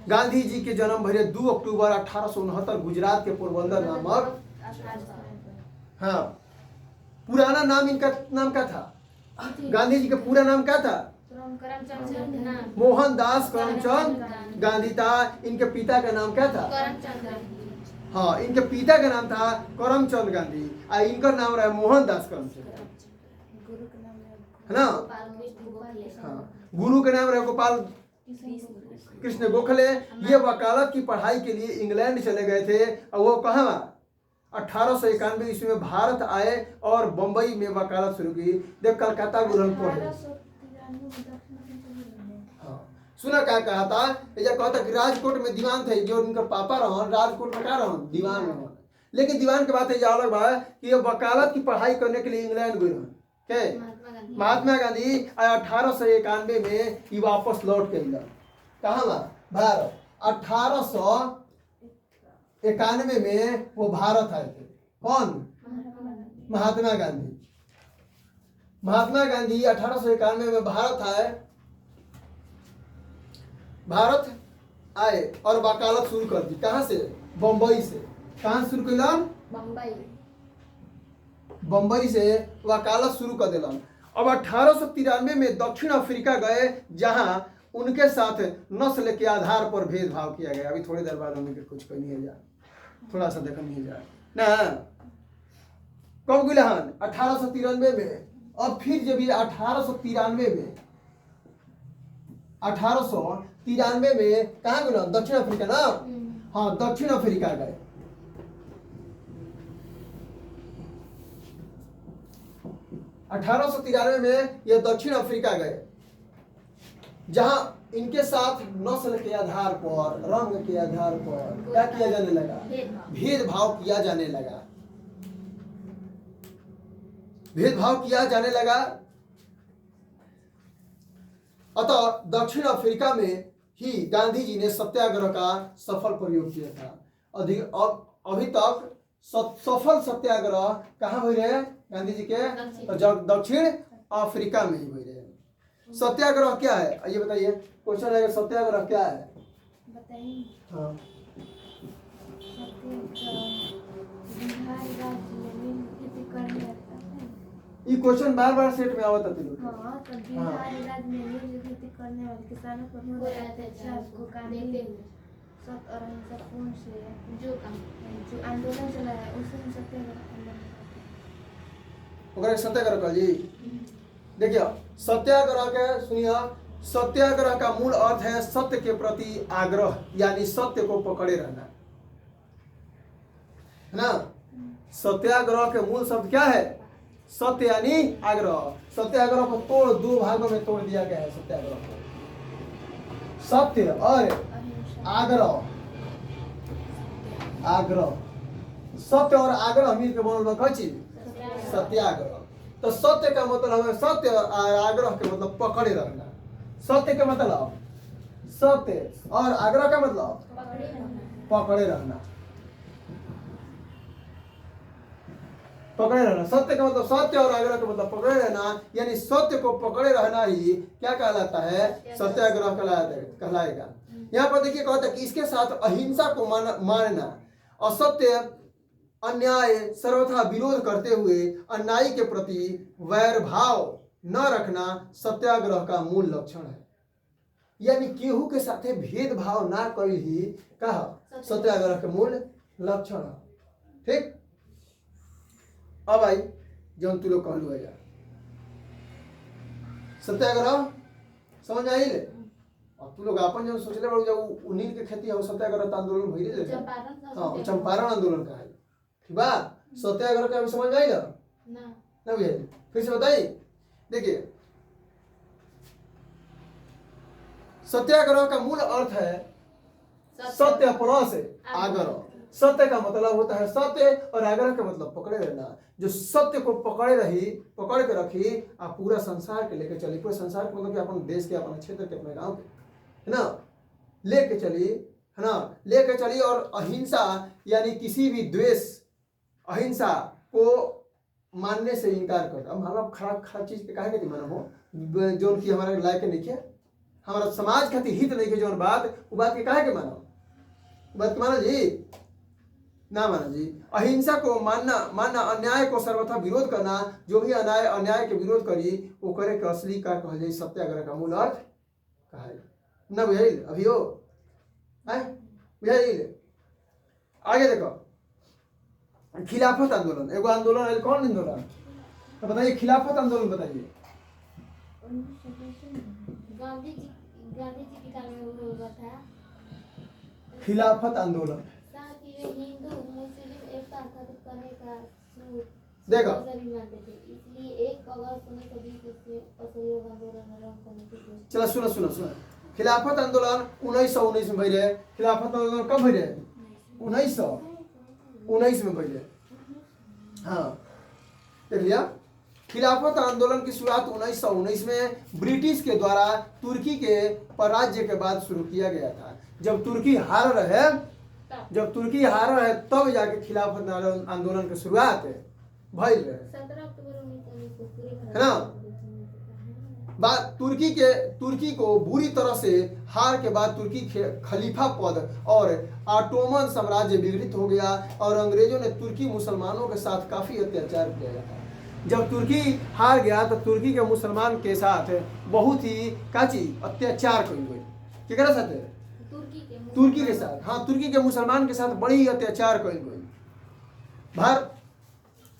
गांधी जी के जन्म भरे 2 अक्टूबर 1869 गुजरात के पोरबंदर नामक। हाँ, पुराना नाम इनका नाम क्या था? गांधी जी का पूरा नाम क्या था? मोहनदास करमचंद गांधी था। इनके पिता का नाम क्या था? हाँ, इनके पिता का नाम था करमचंद गांधी और इनका नाम रहा मोहनदास करमचंद, है ना। हाँ, गुरु का नाम रहा गोपाल कृष्ण गोखले। ये वकालत की पढ़ाई के लिए इंग्लैंड चले गए थे। और वो कहाँ? 1891 ईस्वी में भारत आए और बंबई में वकालत शुरू की। देख कलकत्ता गोरखपुर है। हाँ, सुना क्या कहा था? ये कहा था कि राजकोट में दीवान थे, जो उनका पापा रहन राजकोट में क्या रहन? दीवान रहन। लेकिन दीवान के बात ये अलग बात है कि ये वकालत की पढ़ाई करने के लिए इंग्लैंड गए रहन। क्या? महात्मा गांधी 1891 में ये वापस लौट के इंग्लैंड। कहाँ? भारत। 1891 में वो भारत आए थे। कौन? महात्मा गांधी 1891 में भारत आए और वकालत शुरू कर दी। कहाँ से? बम्बई से। कहाँ शुरू कैलन? बम्बई से वकालत शुरू कर दिलन। अब 1893 में दक्षिण अफ्रीका गए, जहां उनके साथ नस्ल के आधार पर भेदभाव किया गया। अभी थोड़ी देर बाद हम कुछ नहीं है, थोड़ा सा देखा नहीं जाए ना। कब गुलहन? 1893 में। अब फिर जब ये 1893 में कहाँ गुलहन? दक्षिण अफ्रीका ना। हाँ, दक्षिण अफ्रीका गए। में ये दक्षिण अफ्रीका गए, जहां इनके साथ नस्ल के आधार पर, रंग के आधार पर क्या किया जाने लगा? भेदभाव किया जाने लगा। अतः दक्षिण अफ्रीका में ही गांधी जी ने सत्याग्रह का सफल प्रयोग किया था। अभी तक सफल सत्याग्रह कहाँ हुए रहे गांधी जी के? दक्षिण अफ्रीका में ही हुए रहे। सत्याग्रह क्या है ये बताइए। क्वेश्चन है, सत्याग्रह क्या है? बताइए। हाँ, ये क्वेश्चन बार बार सेट में आवत है। हाँ, तो बिहार राज्य में मिल खेती करने वाले किसानों पर हो रहे थे को कानूनी सख्त और अहिंसापूर्ण से जो आंदोलन चलाया उसे सत्याग्रह कर जी। देखिए, सत्याग्रह के सुनिए, सत्याग्रह का मूल अर्थ है सत्य के प्रति आग्रह, यानी सत्य को पकड़े रहना, है ना। सत्याग्रह के मूल शब्द क्या है? सत्य यानी आग्रह। सत्याग्रह को दो भागों में तोड़ दिया गया है। सत्याग्रह को सत्य और अहिंसा आग्रह, आग्रह, सत्य और आग्रह मिल के बनल बा चीज सत्याग्रह। तो सत्य का मतलब है, सत्य और आग्रह के मतलब पकड़े रहना। सत्य का मतलब सत्य और आग्रह का मतलब पकड़े रहना पकड़े रहना, पकड़े रहना। सत्य का मतलब सत्य और आग्रह का मतलब पकड़े रहना, यानी सत्य को पकड़े रहना ही क्या कहलाता है, सत्याग्रह कहलाएगा। यहाँ पर देखिए कहता है कि इसके साथ अहिंसा को मानना, असत्य अन्याय सर्वथा विरोध करते हुए अन्यायी के प्रति वैर भाव न रखना सत्याग्रह का मूल लक्षण है। यानी केहू के साथे भेदभाव ना करी ही कहा सत्याग्रह के मूल लक्षण है। ठीक, अब आई जो तू लोग कहलू है यार सत्याग्रह समझ आई ले। अब तू लोग अपन जो सोचले बड़ो जब नील के खेती है सत्याग्रह आंदोलन भइले ले, हां चंपारण आंदोलन का है, ठीक बा। सत्याग्रह का अभी समझ आई ना ना भैया, फिर से बताइए। देखिए सत्याग्रह का मूल अर्थ है सत्य प्लस आग्रह। सत्य का मतलब होता है सत्य और आग्रह का मतलब पकड़े रहना। जो सत्य को पकड़े रही, पकड़ के रखी, आप पूरा संसार के लेके चली। पूरे संसार के मतलब कि अपने देश के, अपने क्षेत्र के, अपने गांव के, है ना, लेके चली, है ना, लेके चली। और अहिंसा यानी किसी भी द्वेष, अहिंसा को मानने से इनकार कर। अब हम खराब खराब चीज के काहे के मानो हो जो कि हमारे लायक नहीं है, हमारा समाज खातिर हित नहीं है जो बात, वो बात के काहे के मानो, बात माना जी ना माना जी। अहिंसा को मानना अन्याय को सर्वथा विरोध करना। जो भी अन्याय के विरोध करी वो करे के असली का कहल जाए सत्याग्रह का मूल अर्थ कहा ना। बुझाइल अभी हो है, बुझाइल। आगे देखो खिलाफत आंदोलन, एगो आंदोलन है। कौन आंदोलन तो बताइए, खिलाफत आंदोलन बताइए। गांधी जी के टाइम में वो हुआ था खिलाफत आंदोलन हिंदू मुस्लिम एकता स्थापित करने का देखो मानते थे, इसलिए 1 अगस्त 1920 से असहयोग आंदोलन आरंभ करने की कोशिश। चलो सुनो खिलाफत आंदोलन 1919 में भई रहे। खिलाफत आंदोलन कब भई रहे, 1919 में भई रहे। हाँ देख लिया। खिलाफत आंदोलन की शुरुआत 1919 में ब्रिटिश के द्वारा तुर्की के पराजय के बाद शुरू किया गया था। जब तुर्की हार रहे तब जाके खिलाफत आंदोलन की शुरुआत भइल रहे, 17 अक्टूबर 1919 है ना। बात तुर्की को बुरी तरह से हार के बाद तुर्की खलीफा पद और ऑटोमन साम्राज्य विघटित हो गया और अंग्रेजों ने तुर्की मुसलमानों के साथ काफी अत्याचार किया था। जब तुर्की हार गया तो तुर्की के मुसलमान के साथ बहुत ही काची अत्याचार करी गई। केकरा साथ? तुर्की के साथ। हाँ, तुर्की के मुसलमान के साथ बड़ी अत्याचार करी गई।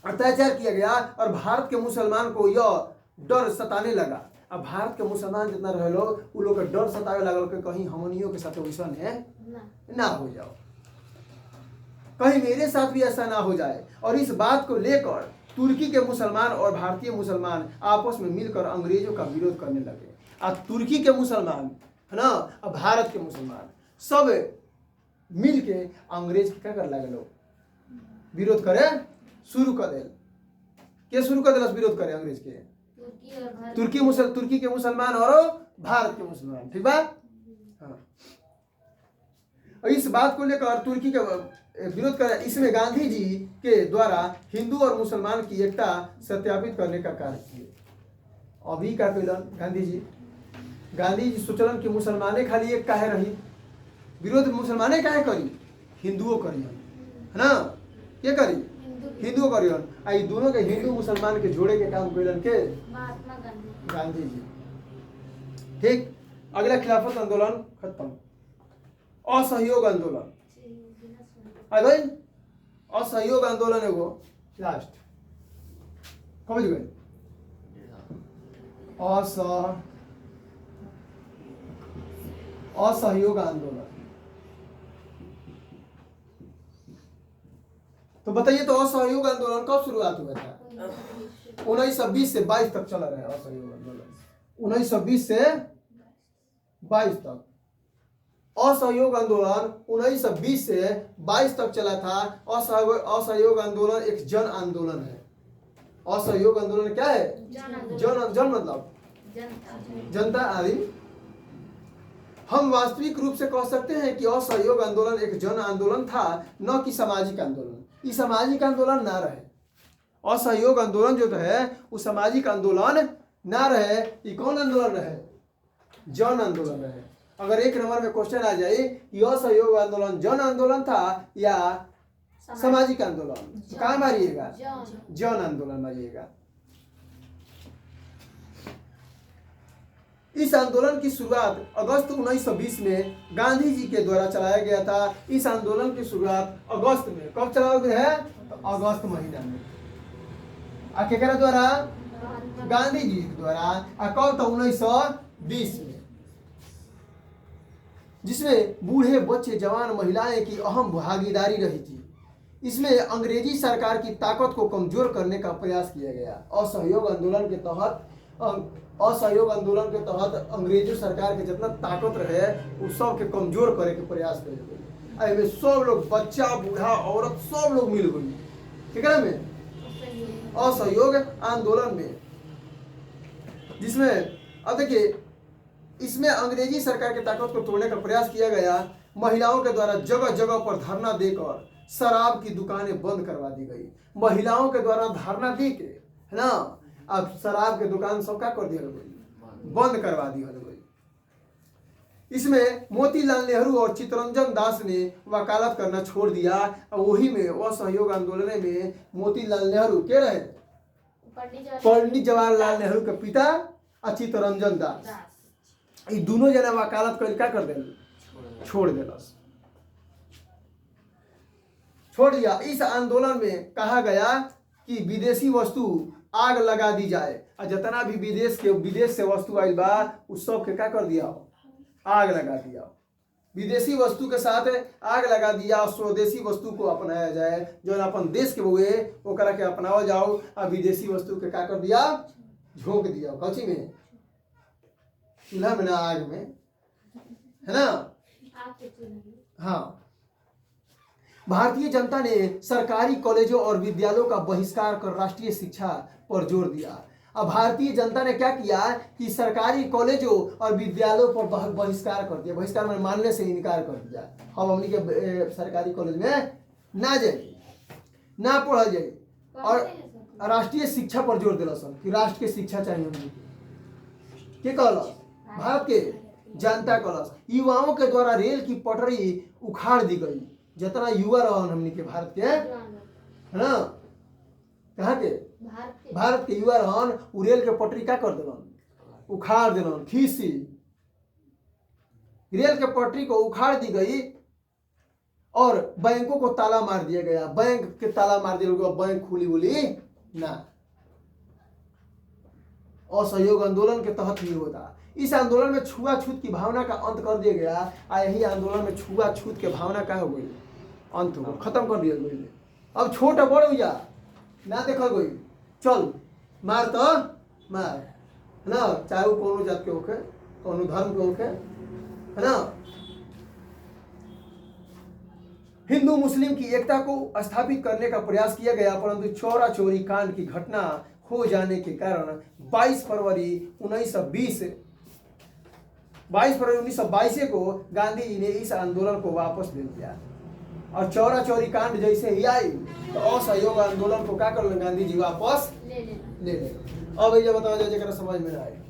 अत्याचार किया गया और भारत के मुसलमान को यह डर सताने लगा। अब भारत के मुसलमान जितना रहे लोग, वो लोग डर सतावे लगल कि कहीं हमनियों के साथ वैसा ना हो जाओ, कहीं मेरे साथ भी ऐसा ना हो जाए। और इस बात को लेकर तुर्की के मुसलमान और भारतीय मुसलमान आपस में मिलकर अंग्रेजों का विरोध करने लगे। अब तुर्की के मुसलमान, है ना, अब भारत के मुसलमान सब मिल के अंग्रेज क्या कर लगे, लोग विरोध करे शुरू कर दे। क्या शुरू कर दिला विरोध करे अंग्रेज के? तुर्की के मुसलमान और भारत के मुसलमान, ठीक बात। हाँ, और इस बात को लेकर तुर्की का विरोध कर, इसमें गांधी जी के द्वारा हिंदू और मुसलमान की एकता सत्यापित करने का कार्य किए। अभी का कैलन गांधी जी सोचलन कि मुसलमाने खाली एक काहे रही, विरोध मुसलमाने काहे करी, हिंदुओं करी, है ना, क्या करी, हिंदुओं करियन। आई दोनों के हिंदू मुसलमान के जोड़े के काम कैलन के महात्मा गांधी जी। ठीक, अगला खिलाफत आंदोलन खत्म। असहयोग आंदोलन, असहयोग आंदोलन एगो लास्ट समझ गए। असहयोग आंदोलन तो बताइए, तो असहयोग आंदोलन कब शुरुआत हुआ था? 1920 से 22 तक चला रहा है असहयोग आंदोलन। 1920 से 22 तक असहयोग आंदोलन 1920 से 22 तक चला था। असहयोग आंदोलन एक जन आंदोलन है। असहयोग आंदोलन क्या है? जन मतलब जनता आदि। हम वास्तविक रूप से कह सकते हैं कि असहयोग आंदोलन एक जन आंदोलन था, न कि सामाजिक आंदोलन। ये सामाजिक आंदोलन ना रहे, असहयोग आंदोलन जो है वो सामाजिक आंदोलन ना रहे। ये कौन आंदोलन रहे? जन आंदोलन रहे। अगर एक नंबर में क्वेश्चन आ जाए कि असहयोग आंदोलन जन आंदोलन था या सामाजिक आंदोलन, तो कहाँ मारिएगा? जन आंदोलन मारिएगा। इस आंदोलन की शुरुआत अगस्त 1920 में गांधी जी के द्वारा चलाया गया था। इस आंदोलन की शुरुआत अगस्त में, कब चलाया गया है? तो अगस्त महीना में। केकरा द्वारा? गांधी जी के द्वारा। कब था? 1920 में, जिसमें बूढ़े, बच्चे, जवान, महिलाएं की अहम भागीदारी रही थी। इसमें अंग्रेजी सरकार की ताकत को कमजोर करने का प्रयास किया गया। असहयोग आंदोलन के तहत अंग्रेजी सरकार के जितना ताकत रहे उस सब के कमजोर करे के प्रयास करे गए। एमे सब लोग, बच्चा, बूढ़ा, औरत, सब लोग मिल गई, ठीक है में असहयोग आंदोलन में। जिसमें अब देखिए, इसमें अंग्रेजी सरकार की ताकत को तोड़ने का प्रयास किया गया। महिलाओं के द्वारा जगह जगह पर धरना देकर शराब की दुकानें बंद करवा दी गई। महिलाओं के द्वारा धरना दे के, है ना, अब शराब के दुकान सब क्या कर दिया गई? बंद करवा दी गई। इसमें मोतीलाल नेहरू और चित्तरंजन दास ने वकालत करना छोड़ दिया। और वही में असहयोग आंदोलन में मोतीलाल नेहरू के रहे? पंडित जवाहरलाल नेहरू के पिता और चित्तरंजन दास। ये दोनों जना वकालत कर क्या कर दिल? छोड़ दिलस, छोड़ दिया। इस आंदोलन में कहा गया कि विदेशी वस्तु आग लगा दी जाए, और जितना भी विदेश से वस्तु आई बा उस सब के क्या कर दिया? आग लगा दिया। विदेशी वस्तु के साथ आग लगा दिया। स्वदेशी वस्तु को अपनाया जाए, जो अपन देश के हुए ओकरा के अपनाओ जाओ। और विदेशी वस्तु के क्या कर दिया? झोंक दिया। कची में? चूल्हा में ना, आग में, है ना। हाँ, भारतीय जनता ने सरकारी कॉलेजों और विद्यालयों का बहिष्कार कर राष्ट्रीय शिक्षा पर जोर दिया। अब भारतीय जनता ने क्या किया कि सरकारी कॉलेजों और विद्यालयों पर बहिष्कार कर दिया। बहिष्कार में मानने से इनकार कर दिया। हम हमनी के सरकारी कॉलेज में ना जाए, ना पढ़ल जाए, और राष्ट्रीय शिक्षा पर जोर दिला सन कि राष्ट्र के शिक्षा चाहिए। हमनी के कहलस? भारत के जनता कहलस। युवाओं के द्वारा रेल की पटरी उखाड़ दी गई। जितना युवा रहन हमनी के भारत के, है ना, कहाँ के? भारत के युवा रहन, उ रेल के पटरी क्या कर दिलन? उखाड़ दिलन। खींची रेल के पटरी को उखाड़ दी गई और बैंकों को ताला मार दिया गया। बैंक के ताला मार दिया गया, बैंक खुली उली ना। असहयोग आंदोलन के तहत ही होता। इस आंदोलन में छुआछूत की भावना का अंत कर दिया गया। यही आंदोलन में छुआछूत के भावना का हो गई, अंत हो, खत्म कर दिया गई। अब छोटा बड़ हुआ ना देखा गई, चल मार तो मार, है ना, चाहे वो कोनो जात के होके, कोनो धर्म के होके, है ना। हिंदू मुस्लिम की एकता को स्थापित करने का प्रयास किया गया, परंतु चौरा चोरी कांड की घटना हो जाने के कारण 22 फरवरी 1922 को गांधी जी ने इस आंदोलन को वापस ले लिया। और चौरा चोरी कांड जैसे ही आई तो असहयोग आंदोलन को क्या कर गांधी जी वापस ले ले। अब ये बताओ जरा समझ में ना आए।